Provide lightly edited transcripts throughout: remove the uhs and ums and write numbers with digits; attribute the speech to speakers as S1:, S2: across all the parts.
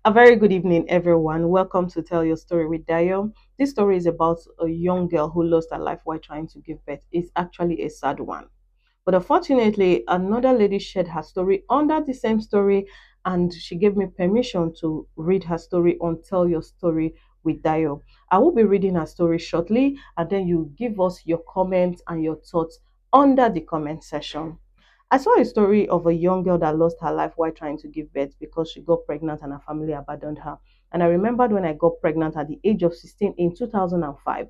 S1: A very good evening, everyone. Welcome to Tell Your Story with Dayo. This story is about a young girl who lost her life while trying to give birth. It's actually a sad one. But unfortunately, another lady shared her story under the same story, and she gave me permission to read her story on Tell Your Story with Dayo. I will be reading her story shortly, and then you give us your comments and your thoughts under the comment section. I saw a story of a young girl that lost her life while trying to give birth because she got pregnant and her family abandoned her. And I remembered when I got pregnant at the age of 16 in 2005,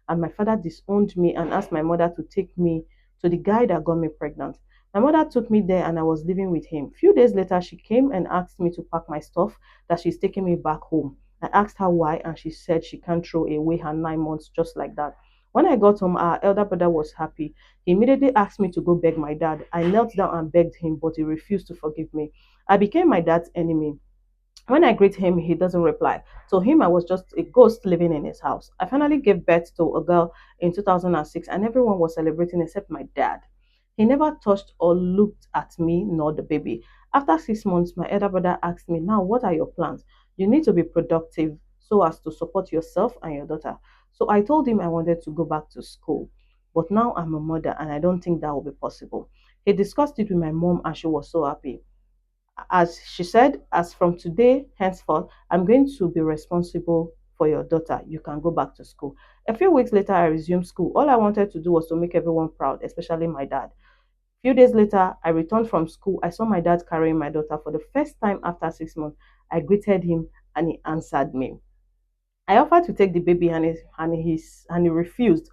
S1: and my father disowned me and asked my mother to take me to the guy that got me pregnant. My mother took me there and I was living with him. Few days later, she came and asked me to pack my stuff, that she's taking me back home. I asked her why, and she said she can't throw away her 9 months just like that. When I got home, our elder brother was happy. He immediately asked me to go beg my dad. I knelt down and begged him, but he refused to forgive me. I became my dad's enemy. When I greet him, he doesn't reply. To him, I was just a ghost living in his house. I finally gave birth to a girl in 2006, and everyone was celebrating except my dad. He never touched or looked at me nor the baby. After 6 months, my elder brother asked me, "Now, what are your plans? You need to be productive so as to support yourself and your daughter." So I told him I wanted to go back to school. But now I'm a mother and I don't think that will be possible. He discussed it with my mom and she was so happy. As she said, as from today henceforth, I'm going to be responsible for your daughter. You can go back to school. A few weeks later, I resumed school. All I wanted to do was to make everyone proud, especially my dad. Few days later, I returned from school. I saw my dad carrying my daughter for the first time after 6 months. I greeted him and he answered me. I offered to take the baby and he refused.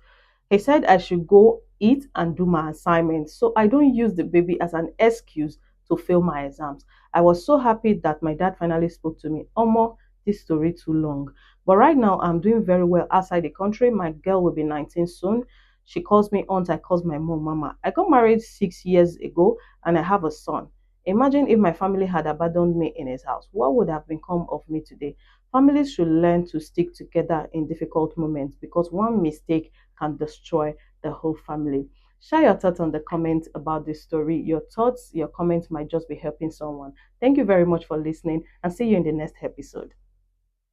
S1: He said I should go eat and do my assignments so I don't use the baby as an excuse to fail my exams. I was so happy that my dad finally spoke to me. Omo, this story too long. But right now I'm doing very well outside the country. My girl will be 19 soon. She calls me aunt, I calls my mom mama. I got married 6 years ago and I have a son. Imagine if my family had abandoned me in his house. What would have become of me today? Families should learn to stick together in difficult moments because one mistake can destroy the whole family. Share your thoughts on the comments about this story. Your thoughts, your comments might just be helping someone. Thank you very much for listening and see you in the next episode.